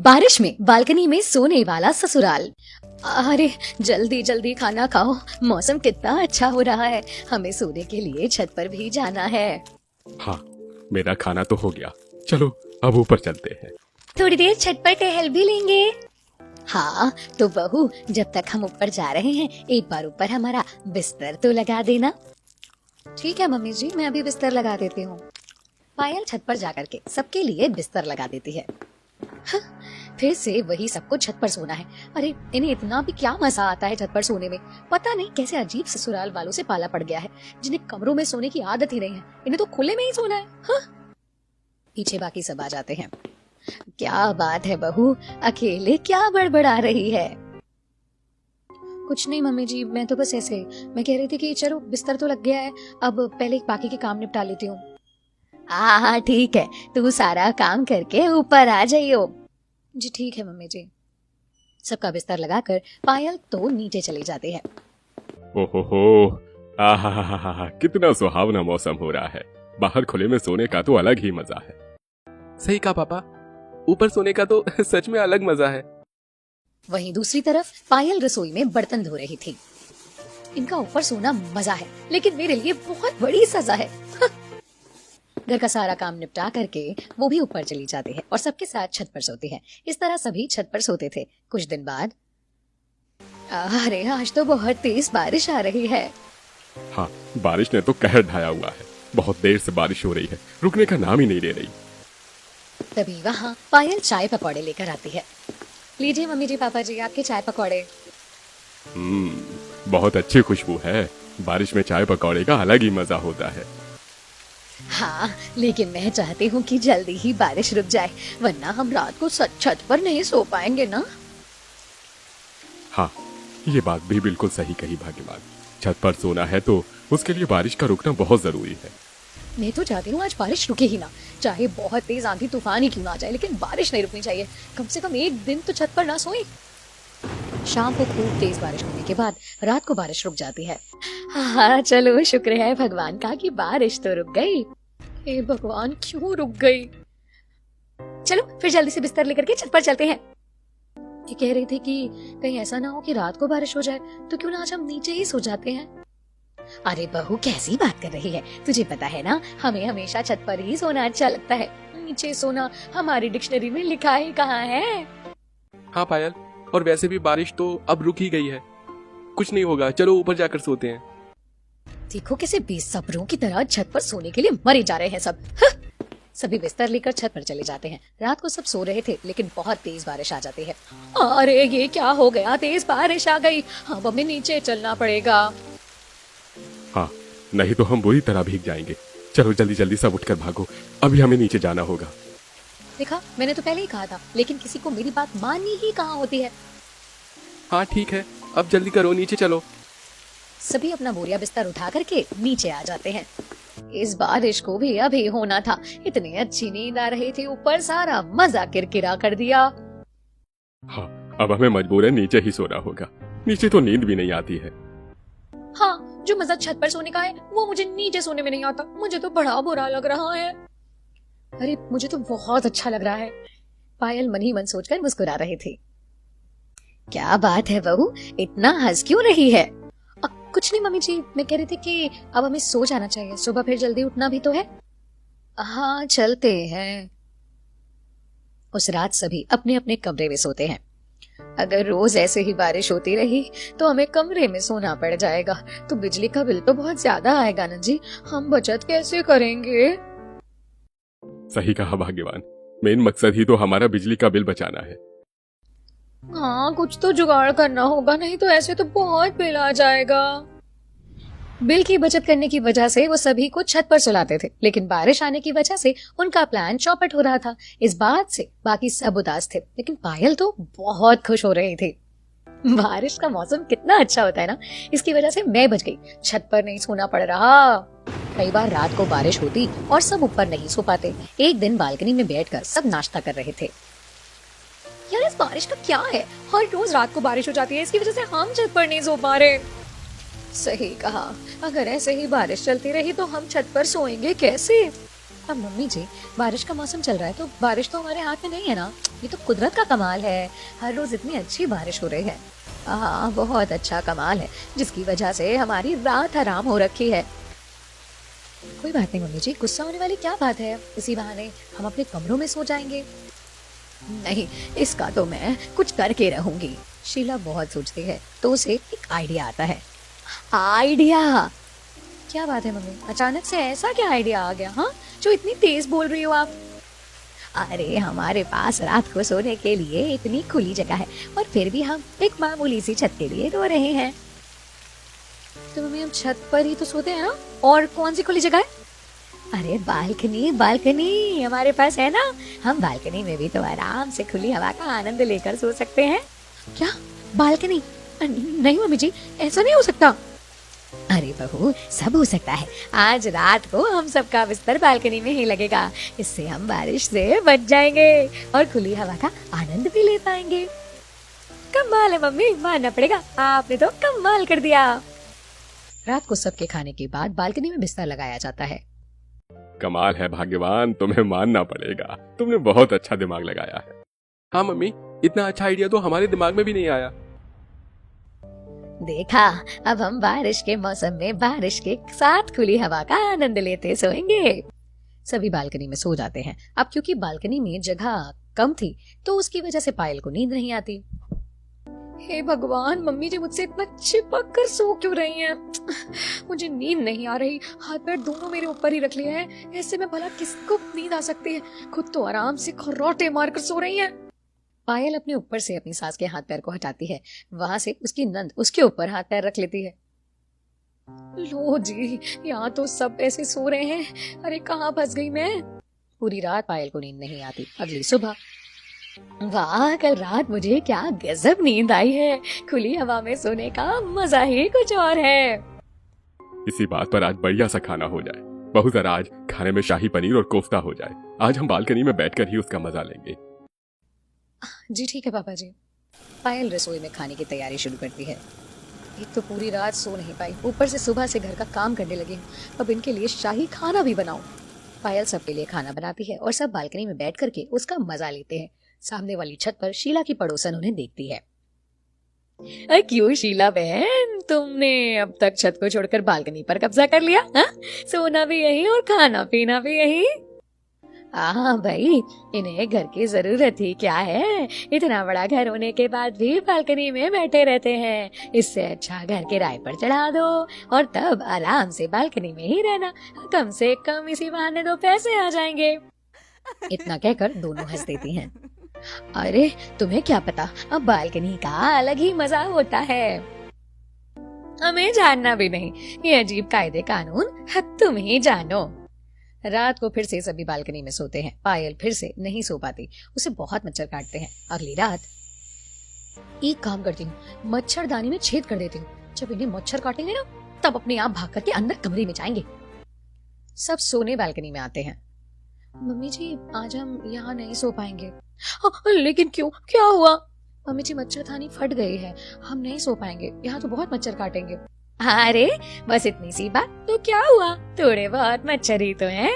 बारिश में बालकनी में सोने वाला ससुराल। अरे जल्दी जल्दी खाना खाओ, मौसम कितना अच्छा हो रहा है, हमें सोने के लिए छत पर भी जाना है। हाँ, मेरा खाना तो हो गया, चलो अब ऊपर चलते हैं। थोड़ी देर छत पर टहल भी लेंगे। हाँ तो बहू, जब तक हम ऊपर जा रहे हैं एक बार ऊपर हमारा बिस्तर तो लगा देना। ठीक है मम्मी जी, मैं अभी बिस्तर लगा देती हूँ। पायल छत पर जाकर के सबके लिए बिस्तर लगा देती है। फिर से वही सबको छत पर सोना है। अरे इन्हें इतना भी क्या मजा आता है छत पर सोने में। पता नहीं कैसे अजीब ससुराल वालों से पाला पड़ गया है, जिन्हें कमरों में सोने की आदत ही नहीं है, इन्हें तो खुले में ही सोना है। पीछे बाकी सब आ जाते हैं। क्या बात है बहू, अकेले क्या बड़बड़ा रही है? कुछ नहीं मम्मी जी, मैं तो बस ऐसे मैं कह रही थी कि चलो बिस्तर तो लग गया है, अब पहले बाकी के काम निपटा लेती हूँ। हाँ ठीक है, तू सारा काम करके ऊपर आ जाइयो। जी ठीक है मम्मी जी। सबका बिस्तर लगाकर पायल तो नीचे चली जाती है। ओहो, आहा, कितना सुहावना मौसम हो रहा है। बाहर खुले में सोने का तो अलग ही मजा है। सही कहा पापा, ऊपर सोने का तो सच में अलग मजा है। वहीं दूसरी तरफ पायल रसोई में बर्तन धो रही थी। इनका ऊपर सोना मजा है, लेकिन मेरे लिए बहुत बड़ी सजा है। घर का सारा काम निपटा करके वो भी ऊपर चली जाती है और सबके साथ छत पर सोती है। इस तरह सभी छत पर सोते थे। कुछ दिन बाद अरे आज तो बहुत तेज बारिश आ रही है। हाँ, बारिश ने तो कहर ढाया हुआ है। बहुत देर से बारिश हो रही है, रुकने का नाम ही नहीं ले रही। तभी वहाँ पायल चाय पकौड़े लेकर आती है। लीजिए मम्मी जी, पापा जी, आपके चाय पकौड़े। बहुत अच्छी खुशबू है। बारिश में चाय पकौड़े का अलग ही मजा होता है। हाँ, लेकिन मैं चाहती हूँ कि जल्दी ही बारिश रुक जाए, वरना हम रात को छत पर नहीं सो पाएंगे ना। हाँ, ये बात भी बिल्कुल सही कही भाग्यवान। छत पर सोना है तो उसके लिए बारिश का रुकना बहुत जरूरी है। मैं तो चाहती हूँ आज बारिश रुके ही ना, चाहे बहुत तेज आंधी तूफान ही क्यों ना आ जाए, लेकिन बारिश नहीं रुकनी चाहिए। कम से कम एक दिन तो छत पर ना सोए। शाम को खूब तेज बारिश होने के बाद रात को बारिश रुक जाती है। हाँ चलो, शुक्र है भगवान का कि बारिश तो रुक गई। हे भगवान, क्यों रुक गई? चलो फिर जल्दी से बिस्तर लेकर के छत पर चलते हैं। ये कह रही थी कि कहीं ऐसा ना हो कि रात को बारिश हो जाए, तो क्यों ना आज हम नीचे ही सो जाते हैं। अरे बहू, कैसी बात कर रही है? तुझे पता है ना, हमें हमेशा छत पर ही सोना अच्छा लगता है। नीचे सोना हमारी डिक्शनरी में लिखा ही कहाँ है। हाँ पायल, और वैसे भी बारिश तो अब रुक ही गई है, कुछ नहीं होगा, चलो ऊपर जाकर सोते हैं। देखो कैसे बेसब्रों की तरह छत पर सोने के लिए मरे जा रहे हैं सब। सभी बिस्तर लेकर छत पर चले जाते हैं। रात को सब सो रहे थे, लेकिन बहुत तेज बारिश आ जाती है। अरे ये क्या हो गया, तेज बारिश आ गई, अब हमें नीचे चलना पड़ेगा। हाँ, नहीं तो हम बुरी तरह भीग जाएंगे। चलो जल्दी जल्दी सब उठकर भागो, अभी हमें नीचे जाना होगा। देखा, मैंने तो पहले ही कहा था, लेकिन किसी को मेरी बात माननी ही कहाँ होती है। हाँ ठीक है, अब जल्दी करो, नीचे चलो। सभी अपना बोरिया बिस्तर उठा करके नीचे आ जाते हैं। इस बारिश को भी अभी होना था, इतनी अच्छी नींद आ रही थी, ऊपर सारा मजा किरकिरा कर दिया। हाँ, अब हमें मजबूरन नीचे ही सोना होगा। नीचे तो नींद भी नहीं आती है। हाँ, जो मजा छत पर सोने का है वो मुझे नीचे सोने में नहीं आता। मुझे तो बड़ा बुरा लग रहा है। अरे मुझे तो बहुत अच्छा लग रहा है। पायल मन ही मन सोचकर मुस्कुरा रही थी। क्या बात है बहू, इतना हंस क्यों रही है? कुछ नहीं मम्मी जी, मैं कह रही थी कि अब हमें सो जाना चाहिए, सुबह फिर जल्दी उठना भी तो है। हाँ चलते हैं। उस रात सभी अपने अपने कमरे में सोते हैं। अगर रोज ऐसे ही बारिश होती रही तो हमें कमरे में सोना पड़ जाएगा, तो बिजली का बिल तो बहुत ज्यादा आएगा ना जी, हम बचत कैसे करेंगे? सही कहा भाग्यवान, मेन मकसद ही तो हमारा बिजली का बिल बचाना है। हाँ, कुछ तो जुगाड़ करना होगा, नहीं तो ऐसे तो बहुत बिल आ जाएगा। बिल की बचत करने की वजह से वो सभी को छत पर सुलाते थे, लेकिन बारिश आने की वजह से उनका प्लान चौपट हो रहा था। इस बात से बाकी सब उदास थे, लेकिन पायल तो बहुत खुश हो रही थी। बारिश का मौसम कितना अच्छा होता है ना, इसकी वजह से मैं बच गई, छत पर नहीं सोना पड़ रहा। कई बार रात को बारिश होती और सब ऊपर नहीं सो पाते। एक दिन बालकनी में बैठकर सब नाश्ता कर रहे थे। यार इस बारिश का क्या है, हर रोज रात को बारिश हो जाती है, इसकी वजह से हम छत पर नहीं सो पा रहे। सही कहा, अगर ऐसे ही बारिश चलती रही तो हम छत पर सोएंगे कैसे? अब मम्मी जी, बारिश का मौसम चल रहा है तो बारिश तो हमारे हाथ में नहीं है ना। ये तो कुदरत का कमाल है, हर रोज इतनी अच्छी बारिश हो रही है। हाँ, बहुत अच्छा कमाल है, जिसकी वजह से हमारी रात आराम हो रखी है। कोई बात नहीं मम्मी जी, गुस्सा होने वाली क्या बात है, इसी बहाने हम अपने कमरों में सो जाएंगे। नहीं, इसका तो मैं कुछ करके रहूंगी। शीला बहुत सोचती है तो उसे एक आइडिया आता है। आइडिया? क्या बात है मम्मी, अचानक से ऐसा क्या आइडिया आ गया, हाँ, जो इतनी तेज बोल रही हो आप? अरे हमारे पास रात को सोने के लिए इतनी खुली जगह है और फिर भी हम एक मामूली सी छत के लिए रो रहे हैं। तो मम्मी हम छत पर ही तो सोते हैं ना, और कौन सी खुली जगह है? अरे बालकनी, बालकनी हमारे पास है ना, हम बालकनी में भी तो आराम से खुली हवा का आनंद लेकर सो सकते हैं। क्या बालकनी? नहीं मम्मी जी, ऐसा नहीं हो सकता। अरे बहू, सब हो सकता है। आज रात को हम सबका बिस्तर बालकनी में ही लगेगा, इससे हम बारिश से बच जाएंगे और खुली हवा का आनंद भी ले पाएंगे। कमाल है मम्मी, मानना पड़ेगा, आपने तो कमाल कर दिया। रात को सबके खाने के बाद बालकनी में बिस्तर लगाया जाता है। कमाल है भाग्यवान, तुम्हें मानना पड़ेगा, तुमने बहुत अच्छा दिमाग लगाया है। हाँ मम्मी, इतना अच्छा आइडिया तो हमारे दिमाग में भी नहीं आया। देखा, अब हम बारिश के मौसम में बारिश के साथ खुली हवा का आनंद लेते सोएंगे। सभी बालकनी में सो जाते हैं। अब क्योंकि बालकनी में जगह कम थी तो उसकी वजह से पायल को नींद नहीं आती। हे भगवान, मम्मी जी मुझसे इतना चिपक कर सो क्यों रही हैं? मुझे नींद नहीं आ रही, हाथ पैर दोनों मेरे ऊपर ही रख लिए हैं, ऐसे में भला किसको नींद आ सकती है? खुद तो आराम से खर्राटे मारकर सो रही हैं। पायल अपने ऊपर से अपनी सास के हाथ पैर को हटाती है, वहां से उसकी नंद उसके ऊपर हाथ पैर रख लेती है। लो जी, यहाँ तो सब ऐसे सो रहे हैं, अरे कहाँ फंस गई मैं? पूरी रात पायल को नींद नहीं आती। अगली सुबह, वाह, कल रात मुझे क्या गजब नींद आई है, खुली हवा में सोने का मजा ही कुछ और है। इसी बात पर आज बढ़िया सा खाना हो जाए। बहू जरा आज खाने में शाही पनीर और कोफ्ता हो जाए, आज हम बालकनी में बैठकर ही उसका मजा लेंगे। जी ठीक है पापा जी। पायल रसोई में खाने की तैयारी शुरू करती है। एक तो पूरी रात सो नहीं पाई, ऊपर से सुबह से घर का काम करने लगी हूँ, अब इनके लिए शाही खाना भी बनाऊं। पायल सबके लिए खाना बनाती है और सब बालकनी में बैठ करके उसका मजा लेते हैं। सामने वाली छत पर शीला की पड़ोसन उन्हें देखती है। क्यों शीला बहन, तुमने अब तक छत को छोड़कर बालकनी पर कब्जा कर लिया? हा? सोना भी यही और खाना पीना भी यही? हाँ भाई, इन्हें घर की जरूरत ही क्या है, इतना बड़ा घर होने के बाद भी बालकनी में बैठे रहते हैं। इससे अच्छा घर किराए पर चढ़ा दो और तब आराम से बालकनी में ही रहना, कम से कम इसी बहाने 2 पैसे आ जाएंगे। इतना कहकर दोनों हंस देती हैं। अरे तुम्हें क्या पता, अब बालकनी का अलग ही मजा होता है। हमें जानना भी नहीं, ये अजीब कायदे कानून तुम ही जानो। रात को फिर से सभी बालकनी में सोते हैं। पायल फिर से नहीं सो पाती, उसे बहुत मच्छर काटते हैं। अगली रात, एक काम करती हूँ, मच्छरदानी में छेद कर देती हूँ, जब इन्हें मच्छर काटेंगे ना तब अपने आप भाग करके अंदर कमरे में जाएंगे। सब सोने बालकनी में आते हैं। मम्मी जी, आज हम यहाँ नहीं सो पाएंगे। लेकिन क्यों, क्या हुआ? मम्मी जी, मच्छरदानी फट गई है, हम नहीं सो पाएंगे, यहाँ तो बहुत मच्छर काटेंगे। अरे बस इतनी सी बात, तो क्या हुआ, थोड़े बहुत मच्छर ही तो हैं।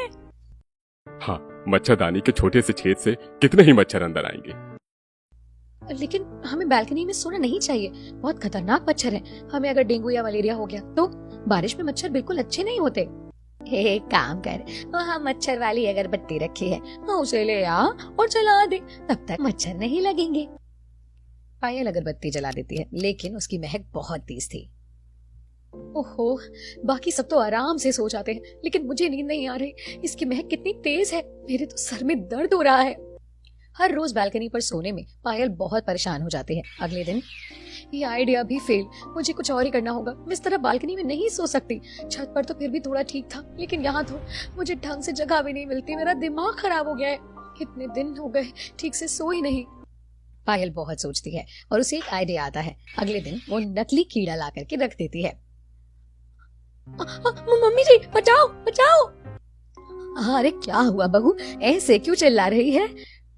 हाँ, मच्छरदानी के छोटे से छेद से कितने ही मच्छर अंदर आएंगे। लेकिन हमें बालकनी में सोना नहीं चाहिए, बहुत खतरनाक मच्छर है, हमें अगर डेंगू या मलेरिया हो गया तो? बारिश में मच्छर बिल्कुल अच्छे नहीं होते। एक काम कर, वहाँ मच्छर वाली अगरबत्ती रखी है, उसे ले आ और जला दे, तब तक मच्छर नहीं लगेंगे। पायल अगरबत्ती जला देती है, लेकिन उसकी महक बहुत तेज थी। ओहो, बाकी सब तो आराम से सो जाते हैं, लेकिन मुझे नींद नहीं आ रही, इसकी महक कितनी तेज है, मेरे तो सर में दर्द हो रहा है। हर रोज बालकनी पर सोने में पायल बहुत परेशान हो जाती है। अगले दिन, ये आइडिया भी फेल, मुझे कुछ और ही करना होगा, मैं इस तरह बालकनी में नहीं सो सकती। छत पर तो फिर भी थोड़ा ठीक था, लेकिन यहाँ तो मुझे ढंग से जगह भी नहीं मिलती, मेरा दिमाग खराब हो गया है, कितने दिन हो गए ठीक से सो ही नहीं। पायल बहुत सोचती है और उसे एक आइडिया आता है। अगले दिन वो नकली कीड़ा ला करके रख देती है। मम्मी जी, बचाओ बचाओ। अरे क्या हुआ बहू, ऐसे क्यों चिल्ला रही है?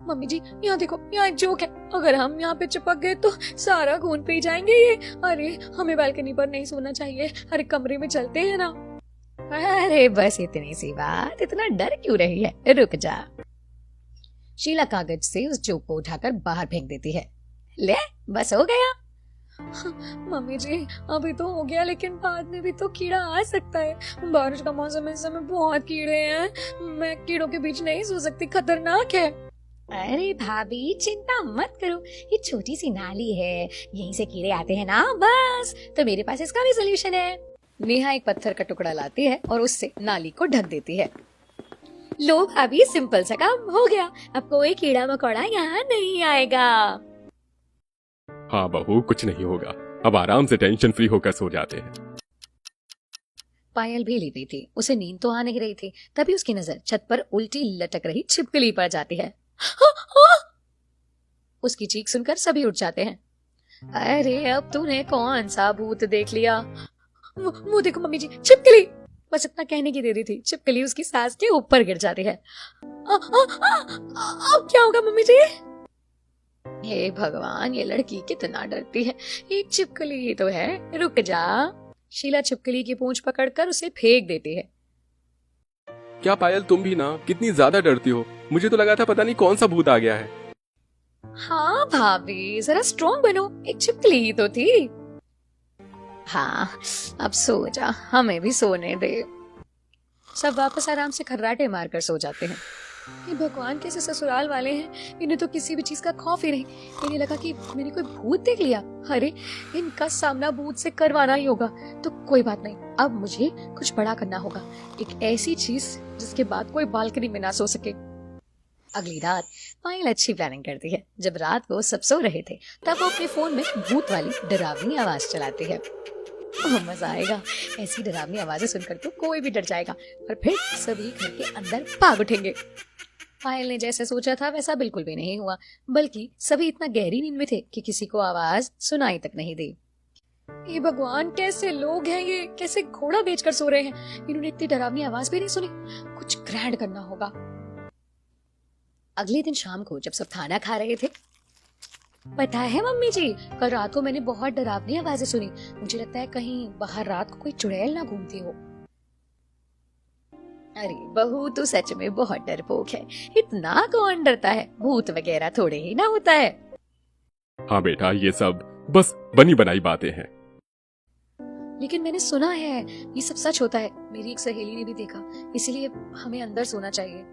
मम्मी जी, यहाँ देखो, यहाँ एक जोक है, अगर हम यहाँ पे चिपक गए तो सारा खून पी जाएंगे ये। अरे हमें बालकनी पर नहीं सोना चाहिए, अरे कमरे में चलते हैं ना। अरे बस इतनी सी बात, इतना डर क्यों रही है, रुक जा। शीला कागज से उस जोक को उठाकर बाहर फेंक देती है। ले, बस हो गया। मम्मी जी अभी तो हो गया, लेकिन बाद में भी तो कीड़ा आ सकता है। बारिश का मौसम है, इस समय बहुत कीड़े हैं, मैं कीड़ों के बीच नहीं सो सकती, खतरनाक है। अरे भाभी चिंता मत करो, ये छोटी सी नाली है, यहीं से कीड़े आते हैं ना, बस। तो मेरे पास इसका भी सोल्यूशन है। नेहा एक पत्थर का टुकड़ा लाती है और उससे नाली को ढक देती है। लो भाभी, सिंपल सा काम हो गया, अब कोई कीड़ा मकोड़ा यहाँ नहीं आएगा। हाँ बहू, कुछ नहीं होगा, अब आराम से टेंशन फ्री होकर सो जाते हैं। पायल भी लेटी थी, उसे नींद तो आ नहीं रही थी, तभी उसकी नजर छत पर उल्टी लटक रही छिपकली पर जाती है। उसकी चीख सुनकर सभी उठ जाते हैं। अरे अब तूने कौन सा भूत देख लिया? वो देखो मम्मी जी, छिपकली। बस इतना कहने की देरी थी, छिपकली उसकी सांस के ऊपर गिर जाती है। अब क्या होगा मम्मी जी? हे भगवान, ये लड़की कितना डरती है, एक छिपकली ही तो है, रुक जा। शीला छिपकली की पूंछ पकड़कर उसे फेंक देती है। क्या पायल, तुम भी ना कितनी ज्यादा डरती हो, मुझे तो लगा था पता नहीं कौन सा भूत आ गया है। हाँ भाभी, जरा स्ट्रॉन्ग बनो, एक छिपकली ही तो थी। हाँ अब सो जा, हमें भी सोने दे। सब वापस आराम से खर्राटे मारकर सो जाते हैं। ये भगवान कैसे ससुराल वाले हैं, इन्हें तो किसी भी चीज का खौफ ही नहीं। इन्हें लगा कि मैंने कोई भूत देख लिया। अरे इनका सामना भूत से करवाना ही होगा, तो कोई बात नहीं, अब मुझे कुछ बड़ा करना होगा, एक ऐसी चीज जिसके बाद कोई बालकनी में ना सो सके। अगली रात पायल अच्छी प्लानिंग करती है। जब रात को सब सो रहे थे, तब वो अपने फोन में भूत वाली डरावनी आवाज चलाती है। मजा आएगा, ऐसी डरावनी आवाजें सुनकर तो कोई भी डर जाएगा और फिर सभी घर के अंदर भाग उठेंगे। पायल ने जैसे सोचा था वैसा बिल्कुल भी नहीं हुआ, बल्कि सभी इतना गहरी नींद में थे कि किसी को आवाज सुनाई तक नहीं दी। ये भगवान, कैसे लोग हैं ये, कैसे घोड़ा बेचकर सो रहे हैं, इन्होंने इतनी डरावनी आवाज भी नहीं सुनी। कुछ ग्रैंड करना होगा। अगले दिन शाम को जब सब खाना खा रहे थे, पता है मम्मी जी, कल रात को मैंने बहुत डरावनी आवाजें सुनी, मुझे लगता है कहीं बाहर रात को कोई चुड़ैल ना घूमती हो। अरे बहू, तू सच में बहुत डरपोक है, इतना कौन डरता है, भूत वगैरह थोड़े ही ना होता है। हाँ बेटा, ये सब बस बनी बनाई बातें हैं। लेकिन मैंने सुना है ये सब सच होता है, मेरी एक सहेली ने भी देखा, इसीलिए हमें अंदर सोना चाहिए।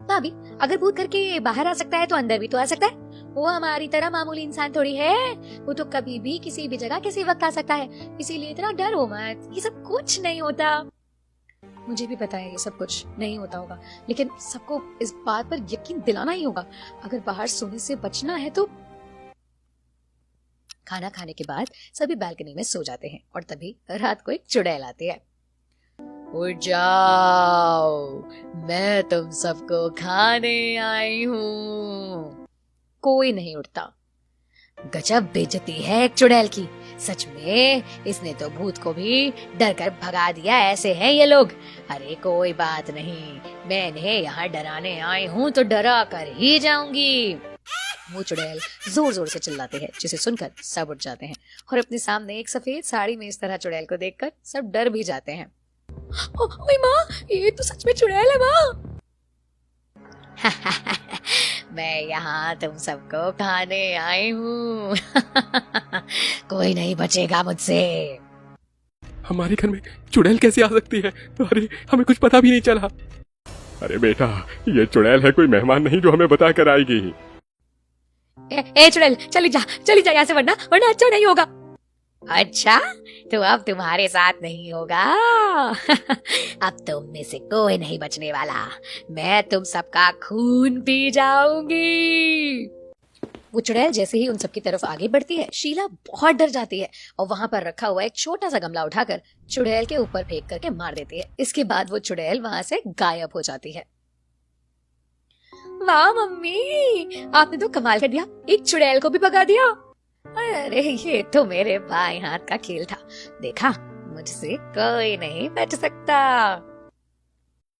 भाभी, अगर भूत करके बाहर आ सकता है तो अंदर भी तो आ सकता है। वो हमारी तरह मामूली इंसान थोड़ी है, वो तो कभी भी किसी भी जगह किसी वक्त आ सकता है, इसीलिए इतना डरो मत, ये सब कुछ नहीं होता। मुझे भी पता है ये सब कुछ नहीं होता होगा, लेकिन सबको इस बात पर यकीन दिलाना ही होगा। अगर बाहर सोने से बचना है तो। खाना खाने के बाद सभी बालकनी में सो जाते हैं और तभी रात को एक चुड़ैल आती है। उठ जाओ, मैं तुम सबको खाने आई हूँ। कोई नहीं उठता। गजब बेइज्जती है एक चुड़ैल की, सच में इसने तो भूत को भी डर कर भगा दिया, ऐसे हैं ये लोग। अरे कोई बात नहीं, मैं इन्हें यहाँ डराने आई हूँ तो डरा कर ही जाऊंगी। वो चुड़ैल जोर जोर से चिल्लाते हैं, जिसे सुनकर सब उठ जाते हैं और अपने सामने एक सफेद साड़ी में इस तरह चुड़ैल को देखकर सब डर भी जाते हैं। ओए माँ, ये तो सच में चुड़ैल है माँ। मैं यहाँ तुम सबको खाने आई हूँ। कोई नहीं बचेगा मुझसे। हमारे घर में चुड़ैल कैसे आ सकती है? अरे हमें कुछ पता भी नहीं चला। अरे बेटा, ये चुड़ैल है, कोई मेहमान नहीं जो हमें बता कर आएगी। ए चुड़ैल, चली जा यहाँ से, वरना अच्छा नहीं होगा। अच्छा, तो अब तुम्हारे साथ नहीं होगा। अब तुम में से कोई नहीं बचने वाला, मैं तुम सबका खून पी जाऊंगी। वो चुड़ैल जैसे ही उन सबकी तरफ आगे बढ़ती है, शीला बहुत डर जाती है और वहां पर रखा हुआ एक छोटा सा गमला उठाकर चुड़ैल के ऊपर फेंक करके मार देती है। इसके बाद वो चुड़ैल वहां से गायब हो जाती है। वाह मम्मी, आपने तो कमाल कर दिया, एक चुड़ैल को भी भगा दिया। अरे ये तो मेरे बाएं हाथ का खेल था, देखा, मुझसे कोई नहीं बच सकता।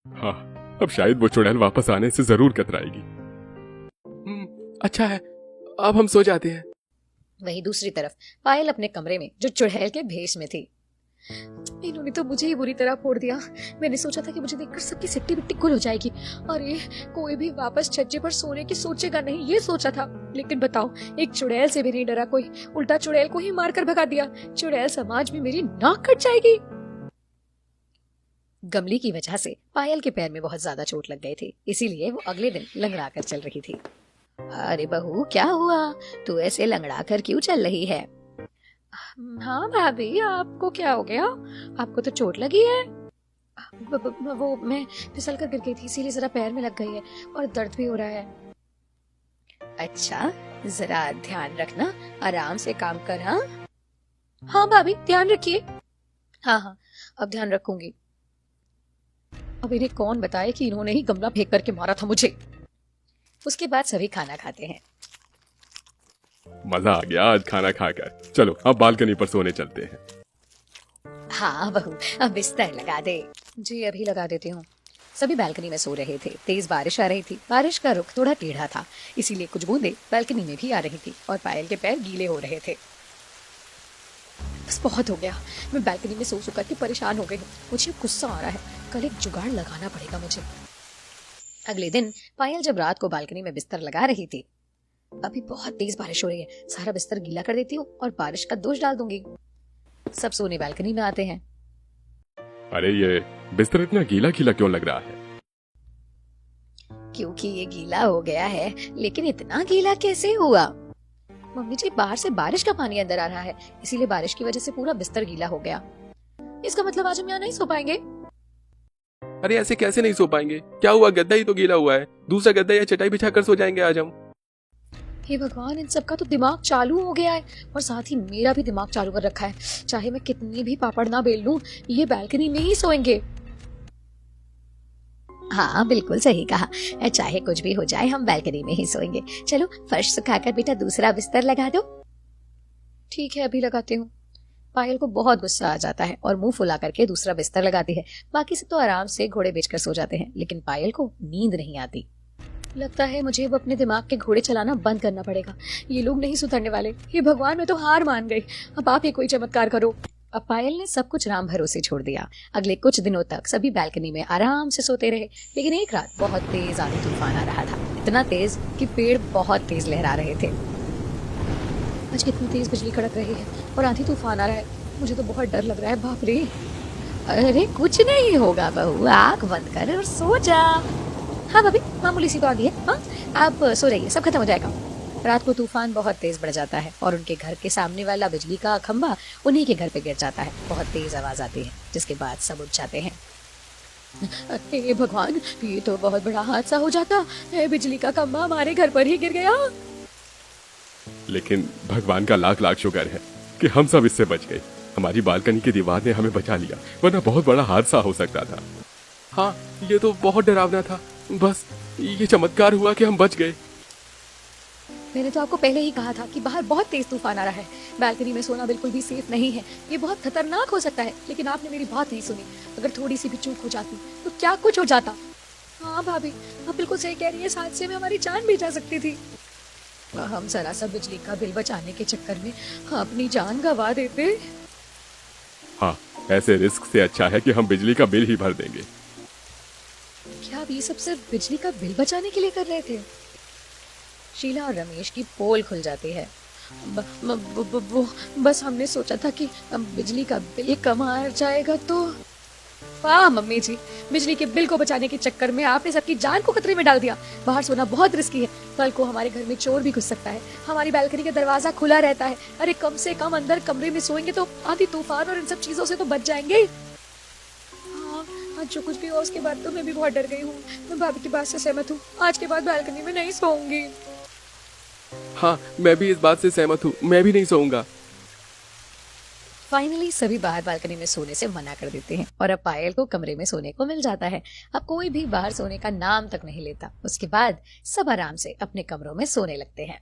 हाँ, अब शायद वो चुड़ैल वापस आने से जरूर कतराएगी। अच्छा है, अब हम सो जाते हैं। वहीं दूसरी तरफ पायल अपने कमरे में जो चुड़ैल के भेष में थी। इन्होंने तो मुझे ही बुरी तरह फोड़ दिया। मैंने सोचा था कि मुझे देखकर सबकी सिट्टी बिट्टी गुल हो जाएगी और ये कोई भी वापस छज्जे पर सोने की सोचेगा नहीं, ये सोचा था। लेकिन बताओ, एक चुड़ैल से भी नहीं डरा कोई, उल्टा चुड़ैल को ही मारकर भगा दिया। चुड़ैल समाज में मेरी नाक कट जाएगी। गमले की वजह से पायल के पैर में बहुत ज्यादा चोट लग गई थी, इसीलिए वो अगले दिन लंगड़ा कर चल रही थी। अरे बहू, क्या हुआ? तू ऐसे लंगड़ा कर क्यों चल रही है? हाँ भाभी, आपको क्या हो गया? आपको तो चोट लगी है। वो मैं फिसल कर गिर गई थी, इसीलिए जरा पैर में लग गई है और दर्द भी हो रहा है। अच्छा, जरा ध्यान रखना, आराम से काम कर। हाँ हाँ भाभी, ध्यान रखिए। हाँ, अब ध्यान रखूंगी। अब इन्हें कौन बताए कि इन्होंने ही गमला फेंक करके मारा था मुझे। उसके बाद सभी खाना खाते हैं। मजा आ गया आज खाना खाकर। चलो अब बालकनी पर सोने चलते हैं। हाँ बहू, अब बिस्तर लगा दे। जी अभी लगा देती हूँ। सभी बालकनी में सो रहे थे। तेज बारिश आ रही थी। बारिश का रुख थोड़ा टेढ़ा था, इसीलिए कुछ बूंदें बालकनी में भी आ रही थी और पायल के पैर गीले हो रहे थे। बस बहुत हो गया, मैं बालकनी में सो करके परेशान हो गई हूँ। मुझे गुस्सा आ रहा है, कल एक जुगाड़ लगाना पड़ेगा मुझे। अगले दिन पायल जब रात को बालकनी में बिस्तर लगा रही थी, अभी बहुत तेज बारिश हो रही है, सारा बिस्तर गीला कर देती हूँ और बारिश का दोष डाल दूंगी। सब सोने बालकनी में आते हैं। अरे ये बिस्तर इतना गीला गीला क्यों लग रहा है? क्योंकि ये गीला हो गया है। लेकिन इतना गीला कैसे हुआ? मम्मी जी, बाहर से बारिश का पानी अंदर आ रहा है, इसीलिए बारिश की वजह से पूरा बिस्तर गीला हो गया। इसका मतलब आज हम यहाँ नहीं सो पाएंगे। अरे ऐसे कैसे नहीं सो पाएंगे? क्या हुआ? गद्दा ही तो गीला हुआ है, दूसरा गद्दा या चटाई बिछाकर सो जाएंगे आज हम। हे भगवान, इन सबका तो दिमाग चालू हो गया है और साथ ही मेरा भी दिमाग चालू कर रखा है। चाहे मैं कितनी भी पापड़ ना बेल लूं, ये बालकनी में ही सोएंगे। हाँ बिल्कुल सही कहा, चाहे कुछ भी हो जाए हम बालकनी में ही सोएंगे। चलो फर्श सुखाकर बेटा दूसरा बिस्तर लगा दो। ठीक है, अभी लगाती हूँ। पायल को बहुत गुस्सा आ जाता है और मुंह फुला करके दूसरा बिस्तर लगाती है। बाकी सब तो आराम से घोड़े बेचकर सो जाते हैं, लेकिन पायल को नींद नहीं आती। लगता है मुझे अब अपने दिमाग के घोड़े चलाना बंद करना पड़ेगा। ये लोग नहीं सुधरने वाले। ये भगवान, मैं तो हार मान गई। अब आप ही कोई चमत्कार करो। अब पायल ने सब कुछ राम भरोसे छोड़ दिया। अगले कुछ दिनों तक सभी बालकनी में आराम से सोते रहे। लेकिन एक रात बहुत तेज आंधी तूफान आ रहा था, इतना तेज कि पेड़ बहुत तेज लहरा रहे थे। आज कितनी तेज बिजली कड़क रही है और आंधी तूफान आ रहा है। मुझे तो बहुत डर लग रहा है। बाप रे। अरे कुछ नहीं होगा बहू, आँख बंद कर और सो जा। हाँ भाभी, मामूली सी तो आ गई है। हाँ, आप सो रहिए, सब खत्म हो जाएगा। रात को तूफान बहुत तेज बढ़ जाता है और उनके घर के सामने वाला बिजली का खंभा उन्हीं के घर पे गिर जाता है। बहुत तेज आवाज आती है, जिसके बाद सब उठ जाते हैं। हे भगवान, ये तो बहुत बड़ा हादसा हो जाता है। बिजली का खंभा हमारे घर पर ही गिर गया। लेकिन भगवान का लाख लाख शुक्र है कि हम सब इससे बच गए। हमारी बालकनी की दीवार ने हमें बचा लिया, वरना बहुत बड़ा हादसा हो सकता था। हाँ, ये तो बहुत डरावना था। बस ये चमत्कार हुआ कि हम बच गए। मैंने तो आपको पहले ही कहा था कि बाहर बहुत तेज तूफान आ रहा है। बालकनी में सोना बिल्कुल भी सेफ नहीं है, ये बहुत खतरनाक हो सकता है। लेकिन आपने मेरी बात नहीं सुनी। अगर थोड़ी सी भी चूक हो जाती तो क्या कुछ हो जाता। हाँ भाभी, आप बिल्कुल सही कह रही है। इस हादसे में हमारी जान भी जा सकती थी। हम जरा सा बिजली का बिल बचाने के चक्कर में अपनी जान गंवा देते। हाँ, ऐसे रिस्क से अच्छा है कि हम बिजली का बिल ही भर देंगे। क्या आप ये सब सिर्फ बिजली का बिल बचाने के लिए कर रहे थे? शीला और रमेश की पोल खुल जाती है। बस हमने सोचा था कि बिजली का बिल कम आ जाएगा तो। वाह मम्मी जी, बिजली के बिल को बचाने के चक्कर में आपने सबकी जान को खतरे में डाल दिया। बाहर सोना बहुत रिस्की है, कल को हमारे घर में चोर भी घुस सकता है। हमारी बालकनी का दरवाजा खुला रहता है। अरे कम से कम अंदर कमरे में सोएंगे तो आंधी तूफान और इन सब चीजों से तो बच जाएंगे। हाँ, जो कुछ भी हो उसके बाद तो मैं भी बहुत डर गई हूँ। मैं भाभी की बात से सहमत हूँ। आज के बाद बालकनी में नहीं सोऊंगी। हाँ, मैं भी इस बात से सहमत हूँ। मैं भी नहीं सोऊंगा। फाइनली सभी बाहर बालकनी में सोने से मना कर देते हैं और अब पायल को कमरे में सोने को मिल जाता है। अब कोई भी बाहर सोने का नाम तक नहीं लेता। उसके बाद सब आराम से अपने कमरों में सोने लगते हैं।